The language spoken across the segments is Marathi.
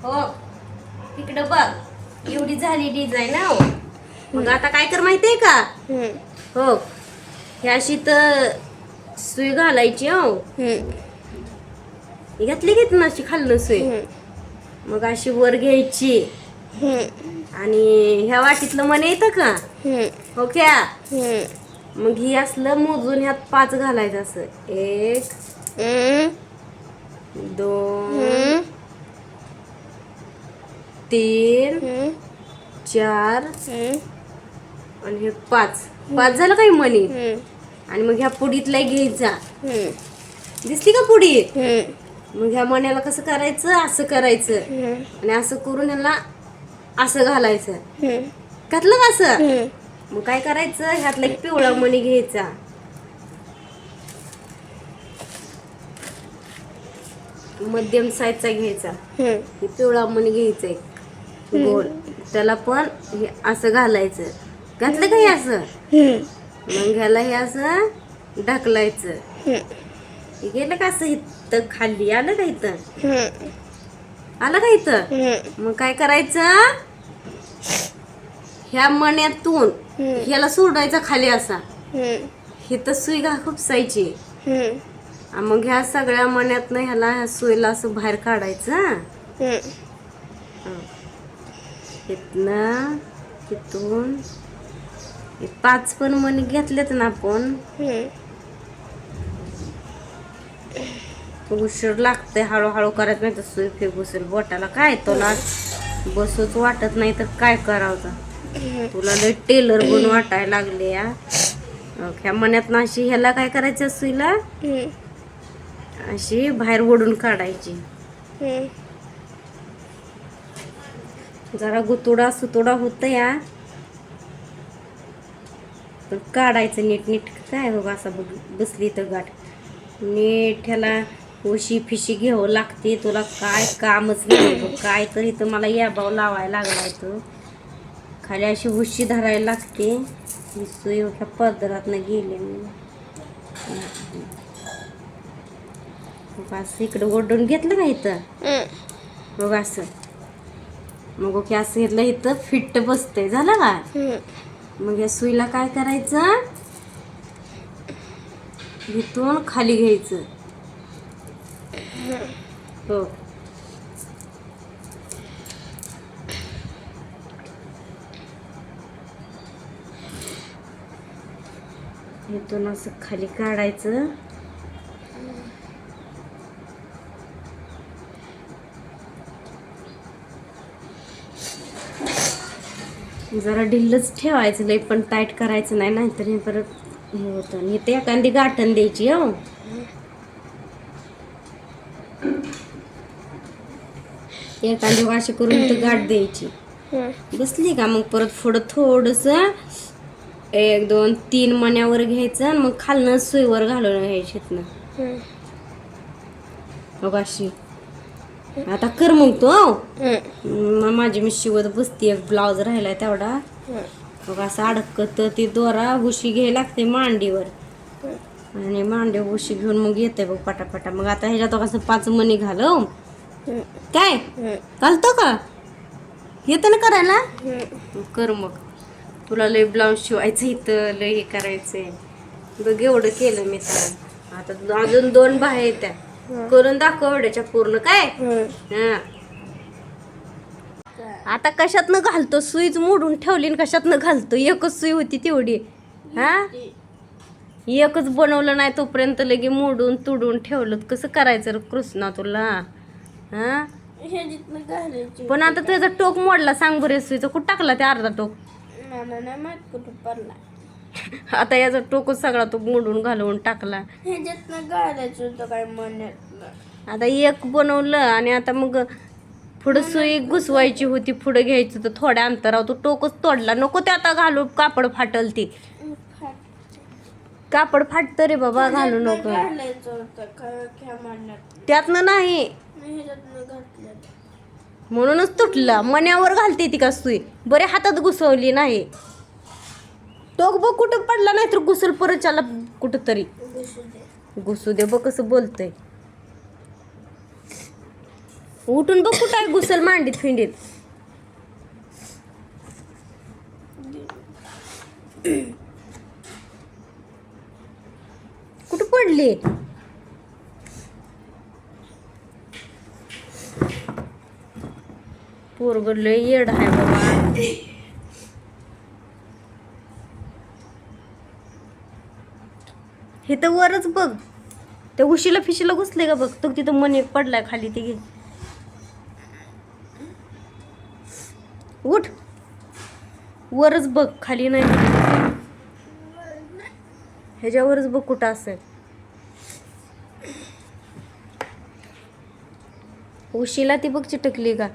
हो तिकडं बघ एवढी झाली डिझाईन हो. मग आता काय कर माहितीये का? हो ही अशी तर सुई घालायची हो. घातली घेत ना अशी खाल्लं सुई. मग अशी वर घ्यायची आणि ह्या वाटीतलं मन येतं का? हो क्या? मग ही असलं मोजून ह्यात 5 घालायचं असं 1 2 3 4 आणि हे 5 झालं काही मनी. आणि मग ह्या पुडीतला घ्यायचा. दिसली का पुडी? मग ह्या मण्याला कसं करायचं असं करायचं आणि असं करून ह्याला असं घालायचं. घातलं का असं? मग काय करायचं ह्यातला एक पिवळा मणी घ्यायचा. मध्यम साईजचा घ्यायचा. पिवळा मणी घ्यायचा एक गोल. त्याला पण हे असं घालायचं. घातलं का हे असं? मग ह्याला हे असं ढकलायचं. गेलं का असं इथं खाली आलं का इथं? आलं का इथं? मग काय करायचं ह्या मण्यातून ह्याला सोडायचा खाली असा. इथं सुई खुपसायची. मग ह्या सगळ्या मण्यातनं ह्याला ह्या सुईला असं बाहेर काढायचं. इथनं तिथून 5 पण मणी घेतलेत ना आपण. उशीर लागते हळूहळू करायचं नाही तर सुई फेक बसेल बोटाला. काय तुला बसूच वाटत नाही तर काय करावं? तुला लय टेलर बनून वाटायला लागले या. ह्या मण्यात अशी ह्याला काय करायचं सुईला अशी बाहेर ओढून काढायची. जरा गुतुडा सुतुडा होत या पण काढायचं नीट नीट. काय हो असं बसली तर गाठ नीट ह्याला उशी फिशी घ्यावं लागते. तुला काय कामच नाही काय तर इथं मला याबाव लावायला लागलाय. तो खाली अशी उशी धरायला लागते. ही सुई ह्या पदरातनं गेली. मग असं इकडं ओढून घेतलं का इथं मग असं. मग ओके असं घेतलं इथं फिट्ट बसतंय. झालं का? मग या सुईला काय करायचं इथून खाली घ्यायचं. हो इथून असं खाली काढायचं. जरा ढिल्लच ठेवायचं लय पण टाईट करायचं नाही नाहीतर हे परत हे होतं. आणि ते एखादी गाठण द्यायची हो. एखादी अशी करून तर गाठ द्यायची. बसली का मग परत पुढं थोडस 1 2 3 मण्यावर घ्यायचं. मग खालनं सुईवर घालून घ्यायची इथनं. अशी आता कर मग तू. माझी मी शिवत बसती. एक ब्लाउज राहिलाय तेवढा. मग असं अडकत ती दोरा उशी घ्यायला लागते मांडीवर आणि मांडीवर उशी घेऊन मग येते बघ पटापटा. मग आता ह्याच्यात कसं 5 मणी घालव. काय घालतो का? येतं ना करायला? कर मग. तुला लय ब्लाऊज शिवायचं इथं लय हे करायचंय बघ. एवढं केलं मी तर. आता अजून 2 बाहेर येत्या. करून दाखव एवढ्याच्या पूर्ण. काय आता कशातनं घालतो? सुईच मोडून ठेवली आणि कशातनं घालतो? एकच सुई होती तेवढी. एकच बनवलं नाही तोपर्यंत लगे मोडून तुडून ठेवलं. कसं करायचं रे कृष्णा तुला? पण आता त्याचा टोक मोडला. सांग बरं सुईचा कुठं टाकला ते अर्धा टोक? आता याचा टोकच सगळा तो मोडून घालवून टाकला. आता एक बनवलं आणि आता मग पुढं सुई घुसवायची होती. पुढं घ्यायचं तर थोड्या अंतरावर तो टोकच तोडला. नको ते आता घालू कापड फाटल. ती कापड फाटत रे बाबा. घालू नको त्यातनं नाही म्हणूनच तुटला. मण्यावर घालते ती का सुई? बरे हातात घुसवली नाही. टोक बघ कुठं पडला नाही तर घुसल परत त्याला कुठं तरी. घुसू दे बघ कसं बोलतय. उठून बघ कुठं आहे घुसल मांडीत फिंडीत. कुठं पडली? पोरग लय येड आहे बाबा. हे तर वरच बघ, त्या उशीला फिशीला घुसले का बघ. तो तिथं मन एक पडलाय खाली, ते घे. उठ, वरच बघ, खाली नाही. ह्याच्यावरच बघ कुठं असेल. उशीला ती बघ चिटकली का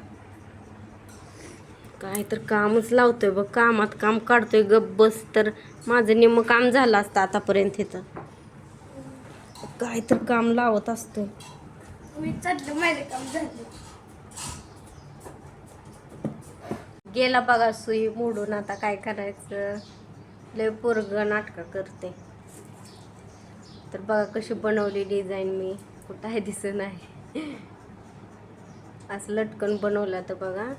काय. तर कामच लावतोय बघ, कामात काम काढतोय. गप बस, तर माझं निम्मं काम झालं असतं आतापर्यंत. इथं काय तर काम लावत असतोय. गेला बघा सुई मोडून. आता काय करायचं, लय पोरग नाटक करते. तर बघा कशी बनवली डिझाईन मी, कुठं आहे दिसत नाही. असं लटकन बनवलं. तर बघा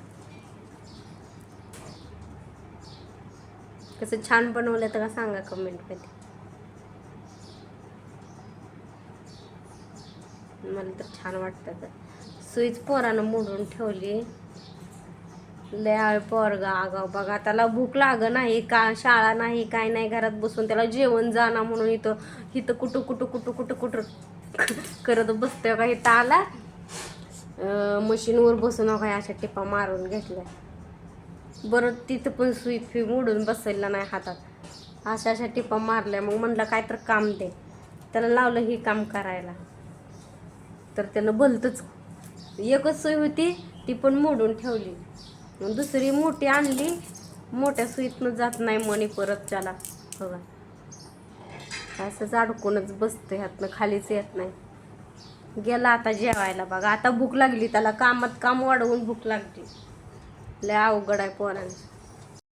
कसं छान बनवलं तर का सांगा कमेंटमध्ये. मला तर छान वाटतं. सुईच पोरानं मोडून ठेवली. लय पोरगा आगाव बघा. त्याला भूक लाग नाही का, शाळा नाही, काय नाही, घरात बसून त्याला जेवण जाणं म्हणून इथं कुठं कुठं कुठं कुठं कुठं करत बसतोय का. इथं आला मशीनवर बसून काय अशा टिपा मारून घेतल्या. बरं तिथं पण सुई फी मोडून बसायला नाही हातात. अशा टिपा मारल्या. मग म्हणलं काय तर काम दे. त्याला लावलं ही काम करायला. तर त्यानं भलतंच, एकच सुई होती ती पण मोडून ठेवली. मग दुसरी मोठी आणली. मोठ्या सुईतनं जात नाही मनी परत त्याला बघा. असंच अडकूनच बसतं, ह्यातनं खालीच येत नाही. गेला आता जेवायला बघा. आता भूक लागली त्याला, कामात काम वाढवून भूक लागली. लय अवघड आहे पोरांचं.